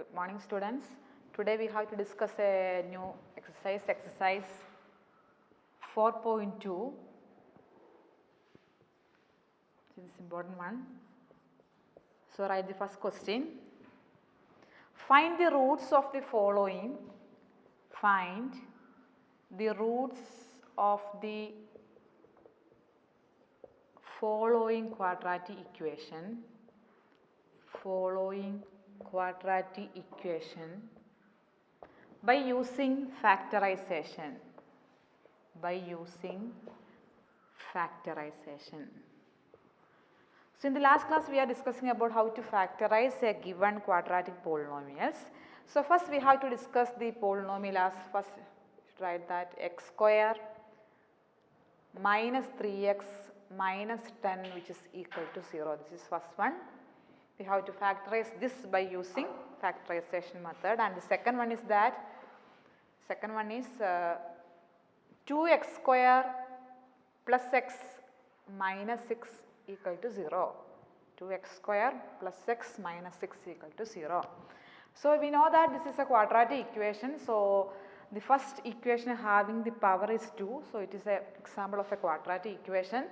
Good morning students. Today we have to discuss a new exercise 4.2. This is important one. So write the first question. Find the roots of the following. Find the roots of the following quadratic equation. By using factorization. So in the last class we are discussing about how to factorize a given quadratic polynomials. So first we have to discuss the polynomial as first write that x square minus 3x minus 10 which is equal to 0. This is first one. We have to factorize this by using factorization method, and the second one is 2x square plus x minus 6 equal to 0. 2x square plus x minus 6 equal to 0. So we know that this is a quadratic equation. So the first equation having the power is 2. So it is an example of a quadratic equation.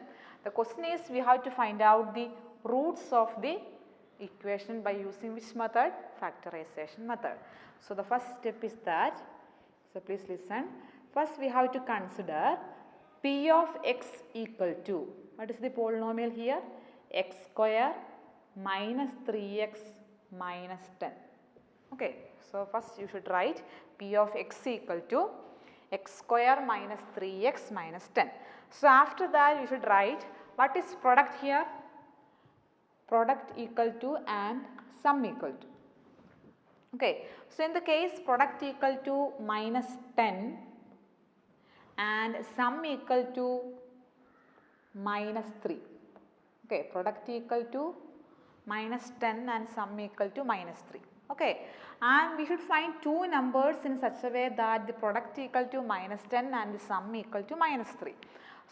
The question is we have to find out the roots of the equation by using which method? Factorization method. So the first step is that, so please listen. First we have to consider p of x equal to, what is the polynomial here? X square minus 3x minus 10. Okay, so first you should write p of x equal to x square minus 3x minus 10. So after that you should write what is product here? Product equal to and sum equal to. Okay, so in the case product equal to minus 10 and sum equal to minus 3. Okay, product equal to minus 10 and sum equal to minus 3. Okay, and we should find two numbers in such a way that the product equal to minus 10 and the sum equal to minus 3.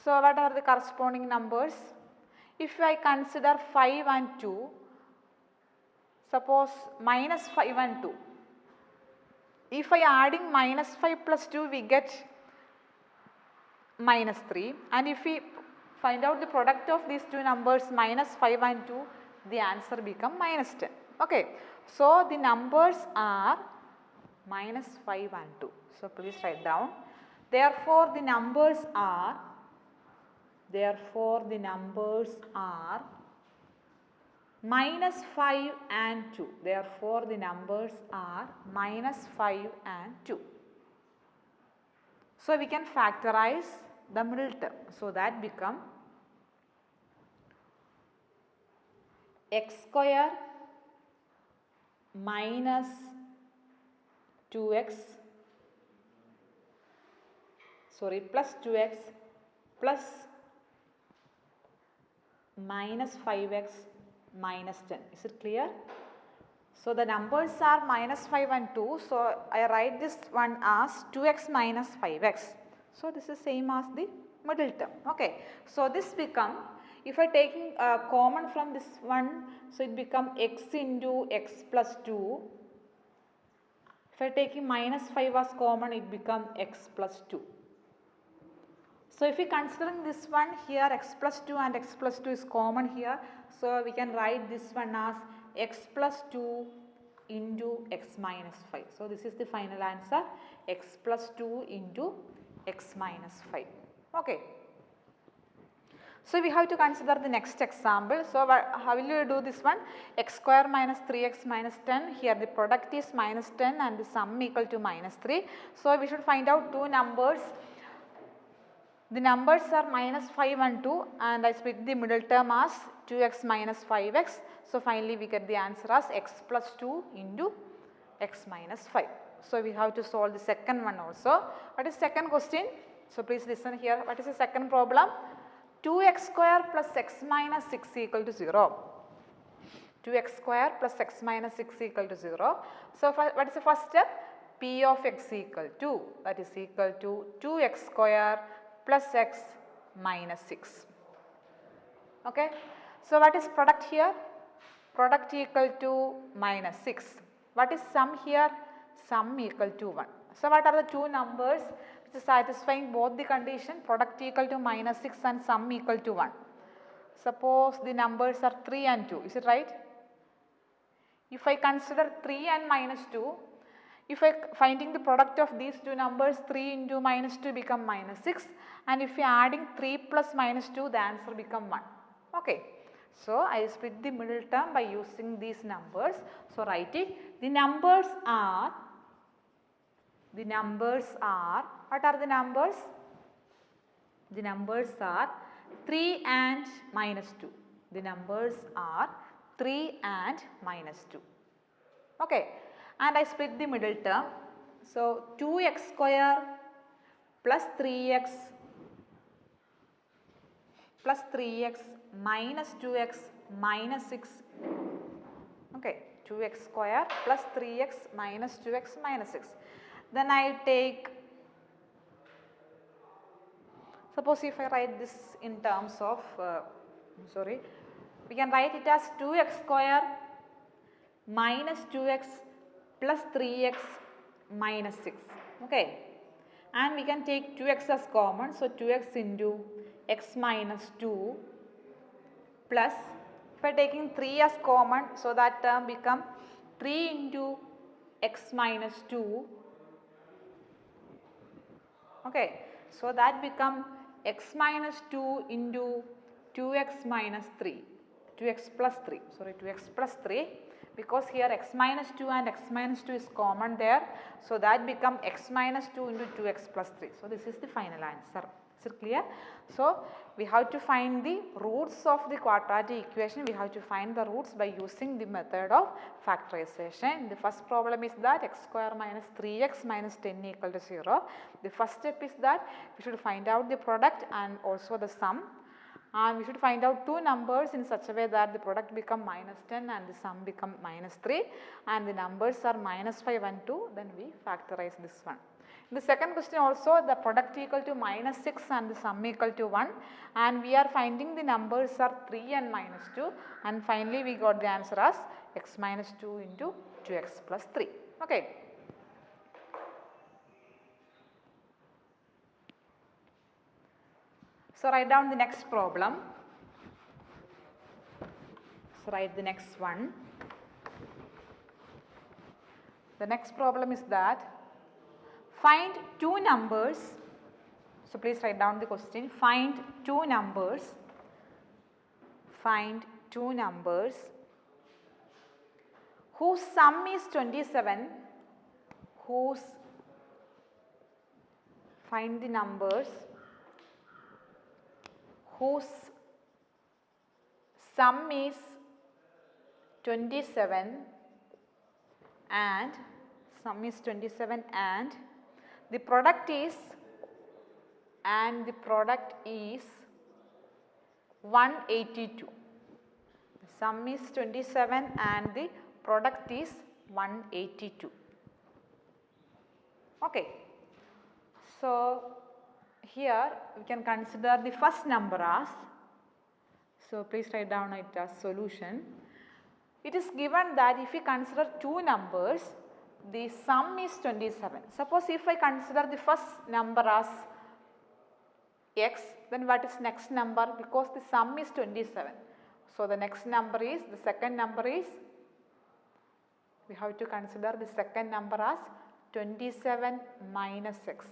So what are the corresponding numbers? If I consider 5 and 2, suppose minus 5 and 2. If I adding minus 5 plus 2, we get minus 3, and if we find out the product of these two numbers minus 5 and 2, the answer become minus 10. Okay, so the numbers are minus 5 and 2. So please write down. Therefore the numbers are minus 5 and 2. Therefore the numbers are minus 5 and 2. So we can factorize the middle term. So that become x square minus 2x plus 2x plus minus 5x minus 10. Is it clear? So the numbers are minus 5 and 2. So I write this one as 2x minus 5x. So this is same as the middle term. Okay. So this become, if I taking common from this one, so it become x into x plus 2. If I taking minus 5 as common, it become x plus 2. So if we considering this one here, x plus 2 and x plus 2 is common here. So we can write this one as x plus 2 into x minus 5. So this is the final answer, x plus 2 into x minus 5. Okay. So we have to consider the next example. So how will you do this one? X square minus 3x minus 10. Here the product is minus 10 and the sum equal to minus 3. So we should find out two numbers. The numbers are minus 5 and 2, and I split the middle term as 2x minus 5x. So finally we get the answer as x plus 2 into x minus 5. So we have to solve the second one also. What is second question? So please listen here. What is the second problem? 2x square plus x minus 6 equal to 0. 2x square plus x minus 6 equal to 0. So what is the first step? P of x equal to, that is equal to 2x square plus x minus 6. Okay. So what is product here? Product equal to minus 6. What is sum here? Sum equal to 1. So, what are the two numbers which is satisfying both the condition, product equal to minus 6 and sum equal to 1? Suppose the numbers are 3 and 2, is it right? If I consider 3 and minus 2, if I finding the product of these two numbers, 3 into minus 2 become minus 6, and if you are adding 3 plus minus 2, the answer become 1. Okay. So, I split the middle term by using these numbers. So, write it. The numbers are, what are the numbers? The numbers are 3 and minus 2. The numbers are 3 and minus 2. Okay. And I split the middle term. So, 2x square plus 3x minus 2x minus 6. Okay, 2x square plus 3x minus 2x minus 6. Then I take, suppose if I write this in terms of, we can write it as 2x square minus 2x plus 3x minus 6. Okay. And we can take 2x as common. So, 2x into x minus 2 plus, if I taking 3 as common, so that term become 3 into x minus 2. Okay. So, that become x minus 2 into 2x minus 3, 2x plus 3, 2x plus 3, because here x minus 2 and x minus 2 is common there. So, that become x minus 2 into 2x plus 3. So, this is the final answer. Is it clear? So, we have to find the roots of the quadratic equation. We have to find the roots by using the method of factorization. The first problem is that x square minus 3x minus 10 equal to 0. The first step is that we should find out the product and also the sum. And we should find out two numbers in such a way that the product become minus 10 and the sum become minus 3, and the numbers are minus 5 and 2, then we factorize this one. In the second question also, the product equal to minus 6 and the sum equal to 1, and we are finding the numbers are 3 and minus 2, and finally we got the answer as x minus 2 into 2x plus 3. Okay. So, write down the next problem. So, write the next one. The next problem is that find two numbers. So, please write down the question. Find two numbers. Find two numbers whose sum is 27. Find the numbers whose sum is 27 and the product is 182. The sum is 27 and the product is 182. Okay. So, here we can consider the first number as, so please write down it as solution. It is given that if we consider two numbers, the sum is 27. Suppose if I consider the first number as x, then what is next number, because the sum is 27. So, the next number is, the second number is, we have to consider the second number as 27 minus x.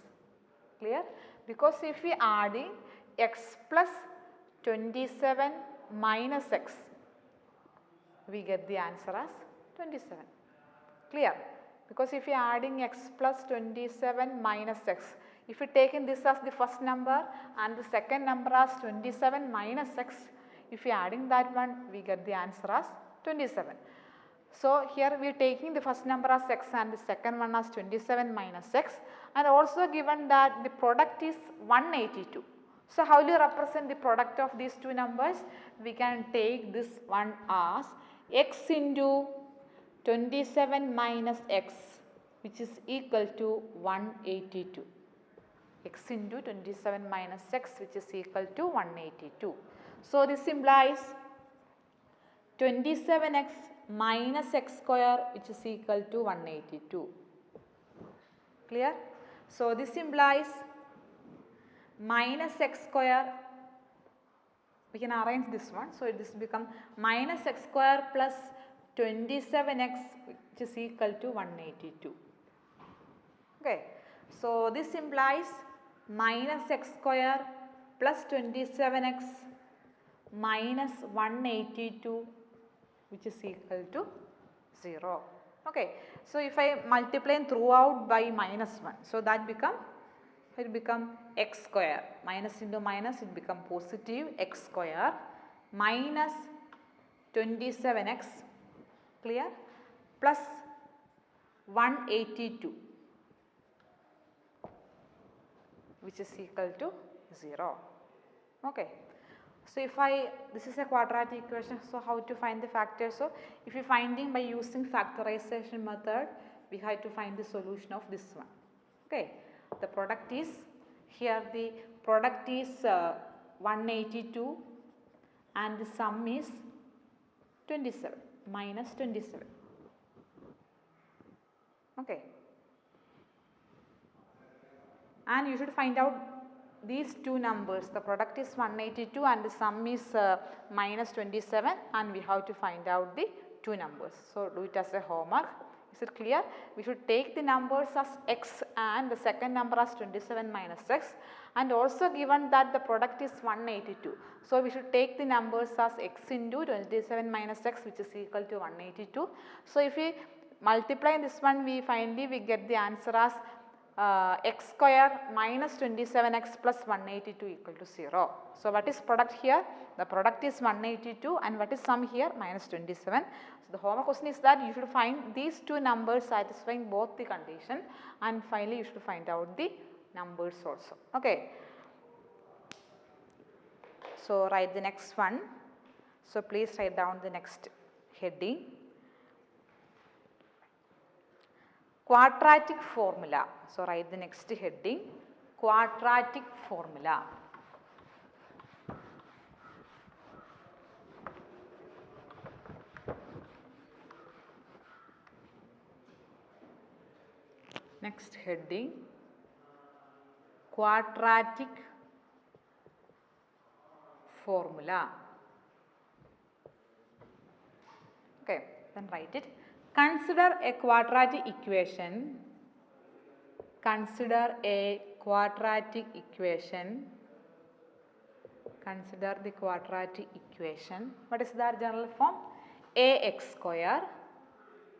Clear? Because if we adding x plus 27 minus x, we get the answer as 27. Clear? Because if we are adding x plus 27 minus x, if we taken this as the first number and the second number as 27 minus x, if we are adding that one, we get the answer as 27. So, here we are taking the first number as x and the second one as 27 minus x, and also given that the product is 182. So, how will you represent the product of these two numbers? We can take this one as x into 27 minus x, which is equal to 182. X into 27 minus x, which is equal to 182. So, this implies 27x minus x square which is equal to 182. Clear? So this implies minus x square, we can arrange this one. So this become minus x square plus 27x which is equal to 182. Okay. So this implies minus x square plus 27x minus 182 which is equal to 0. Okay. So if I multiply throughout by minus 1, so that it become x square, minus into minus it become positive x square minus 27x, clear, plus 182 which is equal to 0. Okay. So if this is a quadratic equation, so how to find the factors? So if you finding by using factorization method, we have to find the solution of this one. Okay. The product is, here the product is 182 and the sum is 27, minus 27. Okay. And you should find out these two numbers. The product is 182 and the sum is minus 27, and we have to find out the two numbers. So do it as a homework. Is it clear? We should take the numbers as x and the second number as 27 minus x, and also given that the product is 182. So we should take the numbers as x into 27 minus x which is equal to 182. So if we multiply this one, we get the answer as x square minus 27x plus 182 equal to 0. So what is product here? The product is 182, and what is sum here? Minus 27. So the homework question is that you should find these two numbers satisfying both the condition, and finally you should find out the numbers also. Okay. So write the next one. So please write down the next heading. Quadratic formula. So write the next heading, quadratic formula. Next heading, quadratic formula. Okay, then write it. Consider a quadratic equation. Consider a quadratic equation. Consider the quadratic equation. What is their general form? Ax square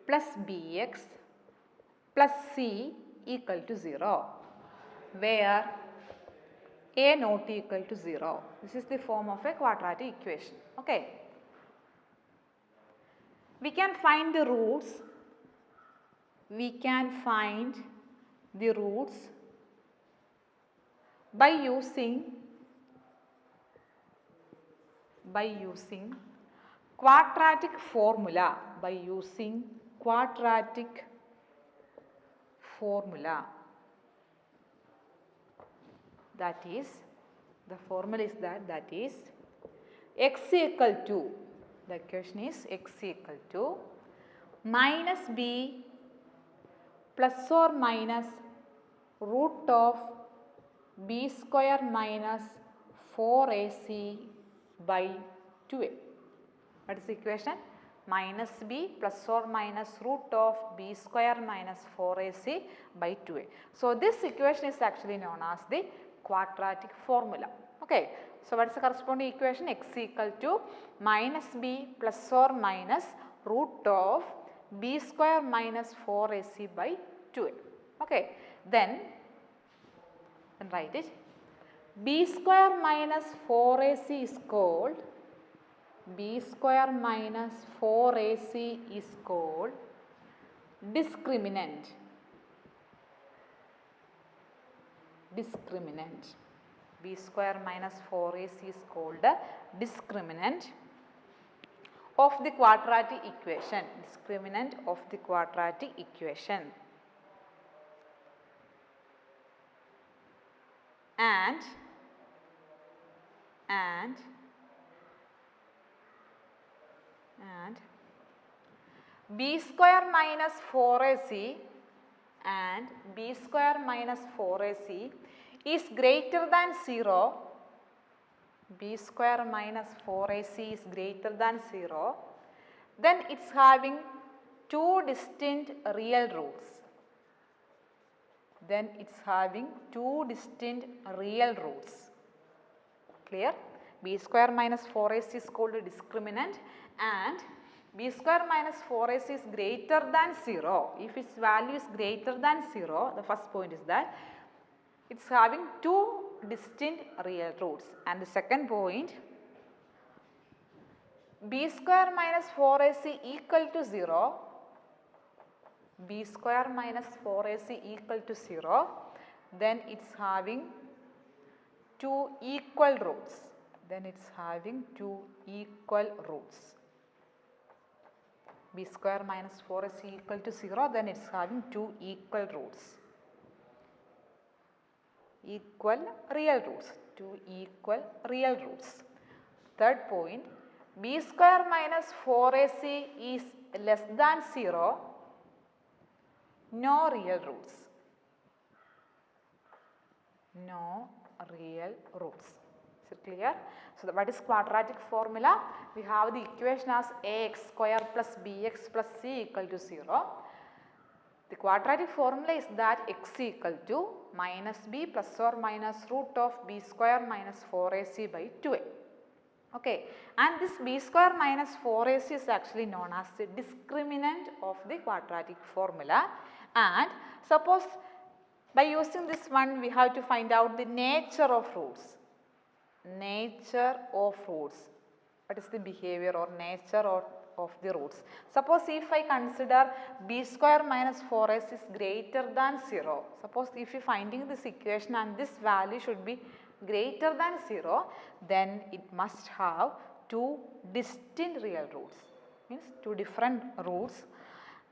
plus bx plus c equal to 0, where a not equal to 0. This is the form of a quadratic equation. Okay. We can find the roots. We can find the roots by using quadratic formula. By using quadratic formula. That is, the formula is that is x equal to, the equation is x equal to minus b plus or minus root of b square minus 4ac by 2a. What is the equation? Minus b plus or minus root of b square minus 4ac by 2a. So this equation is actually known as the quadratic formula. Okay. So what is the corresponding equation? X equal to minus b plus or minus root of b square minus 4ac by 2a. Okay. Then write it. B square minus 4ac is called, b square minus 4ac is called discriminant. Discriminant. B square minus 4ac is called the discriminant of the quadratic equation. Discriminant of the quadratic equation. And b square minus 4ac and b square minus 4ac is greater than 0, b square minus 4ac is greater than 0, then it is having two distinct real roots. Then it is having two distinct real roots. Clear? B square minus 4ac is called a discriminant and b square minus 4ac is greater than 0. If its value is greater than 0, the first point is that it is having two distinct real roots. And the second point, b square minus 4ac equal to 0, b square minus 4ac equal to 0, then it is having two equal roots. Then it is having two equal roots. B square minus 4ac equal to 0, then it is having two equal roots. Equal real roots. Two equal real roots. Third point, b square minus 4ac is less than 0, no real roots. No real roots. Is it clear? So, what is quadratic formula? We have the equation as ax square plus bx plus c equal to 0. The quadratic formula is that x equal to minus b plus or minus root of b square minus 4ac by 2a. Okay. And this b square minus 4ac is actually known as the discriminant of the quadratic formula. And suppose by using this one we have to find out the nature of roots. Nature of roots. What is the behavior or nature of the roots? Suppose if I consider b square minus 4ac is greater than 0. Suppose if you finding this equation and this value should be greater than 0, then it must have two distinct real roots. Means two different roots.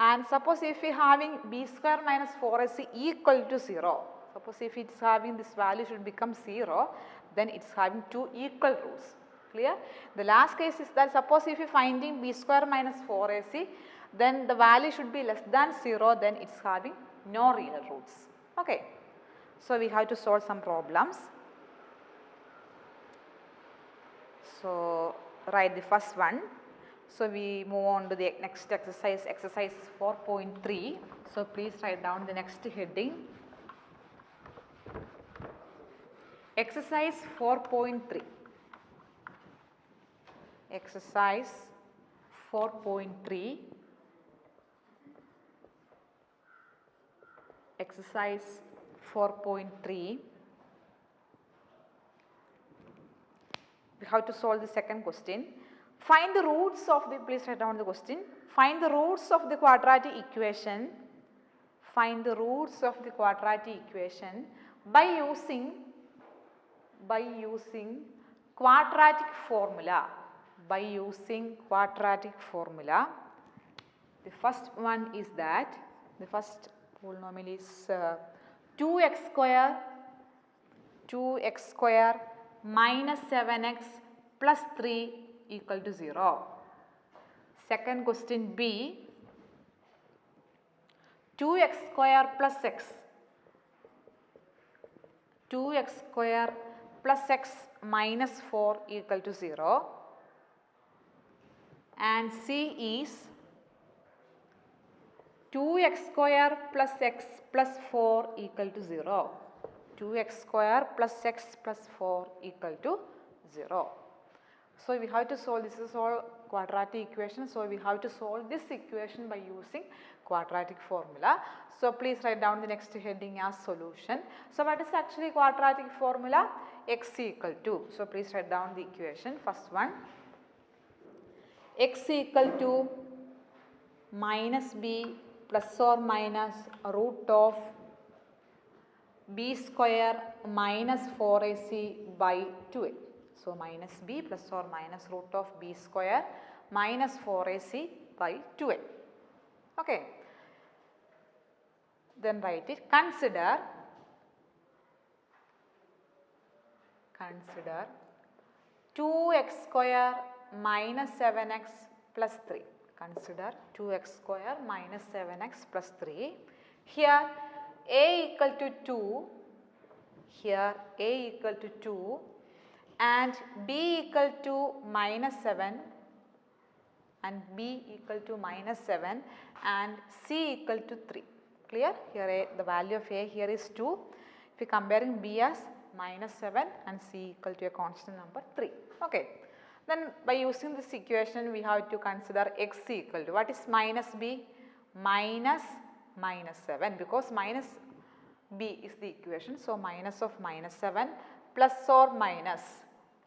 And suppose if we having b square minus 4ac equal to 0. Suppose if it is having this value should become 0, then it is having two equal roots. Clear? The last case is that suppose if you finding b square minus 4ac, then the value should be less than 0, then it is having no real roots. Okay. So, we have to solve some problems. So, write the first one. So, we move on to the next exercise, exercise 4.3. So, please write down the next heading. Exercise 4.3. Exercise 4.3. Exercise 4.3. We have to solve the second question. Find the roots of the, please write down the question. Find the roots of the quadratic equation. Find the roots of the quadratic equation by using quadratic formula. By using quadratic formula. The first one is that the first polynomial is 2x square minus 7x plus 3 equal to 0. Second question B, 2x square plus x. 2x square plus x minus 4 equal to 0. And C is 2x square plus x plus 4 equal to 0. 2x square plus x plus 4 equal to 0. So, we have to solve, this is all quadratic equation. So, we have to solve this equation by using quadratic formula. So, please write down the next heading as solution. So, what is actually quadratic formula? X equal to. So, please write down the equation. First one, x equal to minus b plus or minus root of b square minus 4ac by 2a. So, minus b plus or minus root of b square minus 4ac by 2a. Okay. Then write it. Consider 2x square minus 7x plus 3. Consider 2x square minus 7x plus 3. Here a equal to 2, here a equal to 2 and b equal to minus 7 and b equal to minus 7 and c equal to 3. Clear? Here the value of a here is 2. If you comparing b as minus 7 and c equal to a constant number 3. Okay. Then by using this equation we have to consider x equal to what is minus b? Minus 7 because minus b is the equation. So, minus of minus 7 plus or minus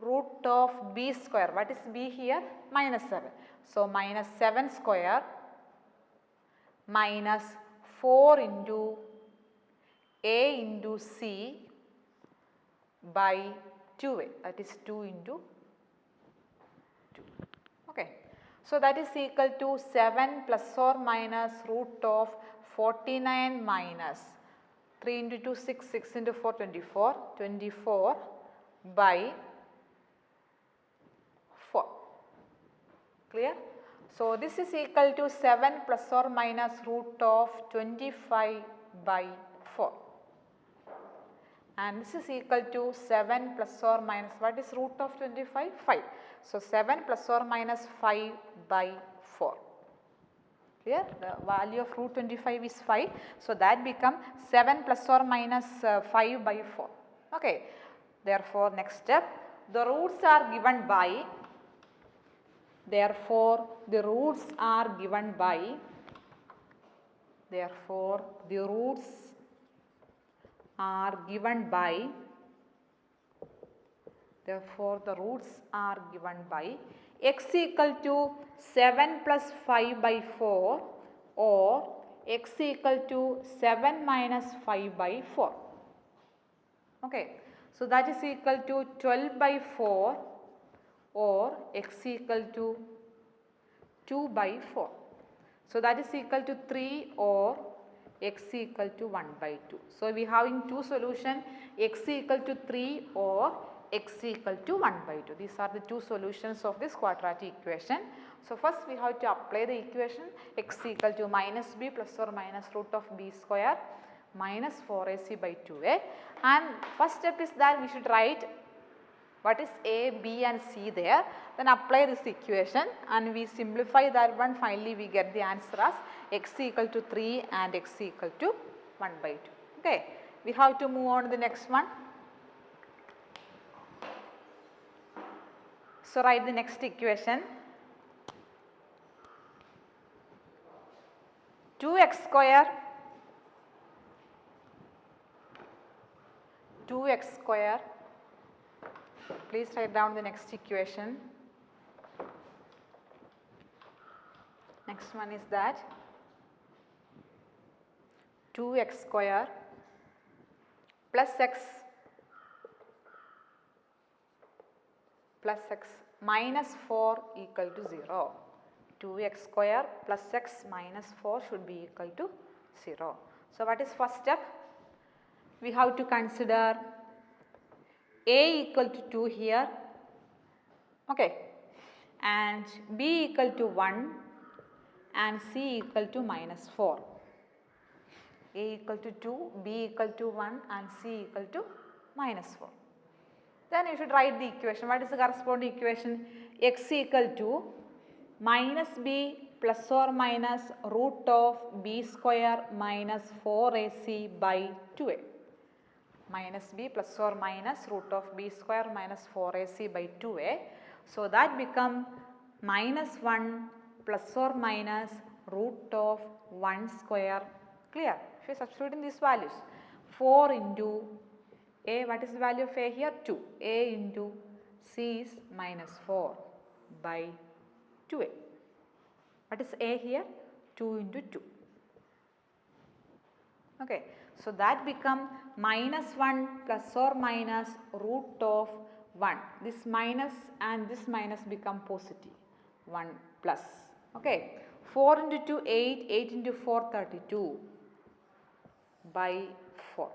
root of b square. What is b here? Minus 7. So, minus 7 square minus 4 into a into c by 2a, that is 2 into 2. Okay. So, that is equal to 7 plus or minus root of 49 minus 3 into 2 6, 6 into 4 24, 24 by 4. Clear? So, this is equal to 7 plus or minus root of 25 by 4 and this is equal to 7 plus or minus what is root of 25? 5. So, 7 plus or minus 5 by 4. Clear? The value of root 25 is 5. So, that become 7 plus or minus 5 by 4. Okay. Therefore, next step the roots are given by, therefore, the roots are given by, therefore, the roots are given by, therefore, the roots are given by x equal to 7 plus 5 by 4 or x equal to 7 minus 5 by 4. Okay. So, that is equal to 12 by 4 or x equal to 2 by 4. So, that is equal to 3 or x equal to 1 by 2. So, we having two solution x equal to 3 or x equal to 1 by 2. These are the two solutions of this quadratic equation. So, first we have to apply the equation x equal to minus b plus or minus root of b square minus 4ac by 2a and first step is that we should write what is a, b and c there, then apply this equation and we simplify that one, finally we get the answer as x equal to 3 and x equal to 1 by 2. Okay. We have to move on to the next one. So, write the next equation 2x square please write down the next equation. Next one is that 2x square plus x minus 4 equal to 0. 2x square plus x minus 4 should be equal to 0. So, what is first step? We have to consider a equal to 2 here, okay, and b equal to 1 and c equal to minus 4. A equal to 2, b equal to 1 and c equal to minus 4. Then you should write the equation. What is the corresponding equation? X equal to minus b plus or minus root of b square minus 4ac by 2a. Minus b plus or minus root of b square minus 4ac by 2a. So, that become minus 1 plus or minus root of 1 square. Clear? If you substitute in these values, 4 into a, what is the value of a here? 2. A into c is minus 4 by 2a. What is a here? 2 into 2. Okay. So, that become minus 1 plus or minus root of 1. This minus and this minus become positive. 1 plus. Okay. 4 into 2, 8. 8 into 4, 32 by 4.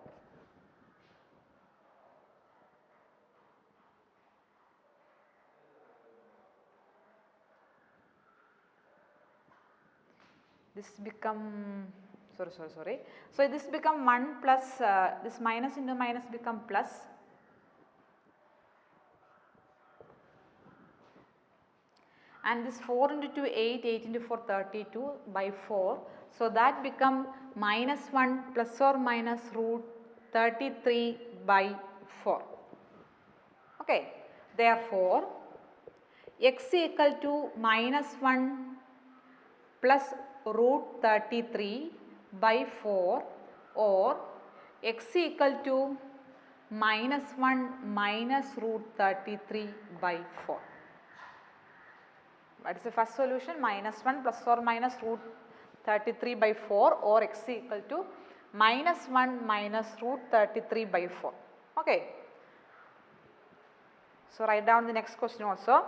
this become, sorry. So this become 1 plus, this minus into minus become plus. And this 4 into 2 8, 8 into 4 32 by 4. So that become minus 1 plus or minus root 33 by 4. Okay. Therefore, x equal to minus 1 plus root 33 by 4 or x equal to minus 1 minus root 33 by 4. That is the first solution, minus 1 plus or minus root 33 by 4 or x equal to minus 1 minus root 33 by 4. Okay. So write down the next question also.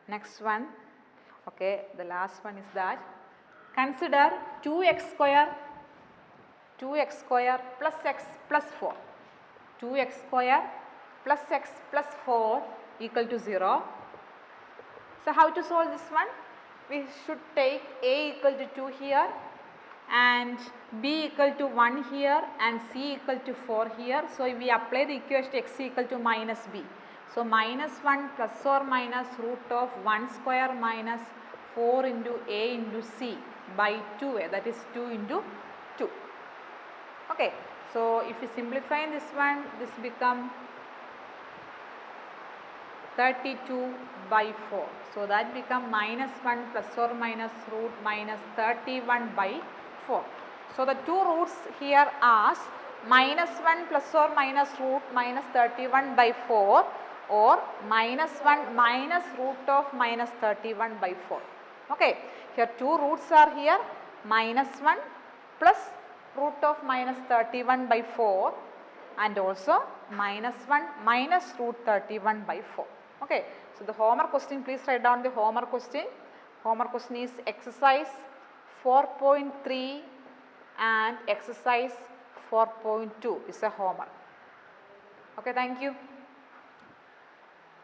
Next one, okay, the last one is that consider 2x square plus x plus 4. 2x square plus x plus 4 equal to 0. So how to solve this one? We should take a equal to 2 here and b equal to 1 here and c equal to 4 here. So we apply the equation x equal to minus b. So minus 1 plus or minus root of 1 square minus 4 into a into c by 2a, that is 2 into 2. Okay. So if you simplify this one, this become 32 by 4. So that become minus 1 plus or minus root minus 31 by 4. So the two roots here are minus 1 plus or minus root minus 31 by 4 or minus 1 minus root of minus 31 by 4. Okay. Here two roots are here, minus 1 plus root of minus 31 by 4 and also minus 1 minus root 31 by 4. Okay. So the homework question, please write down the homework question. Homework question is exercise 4.3 and exercise 4.2 is a homework. Okay, thank you.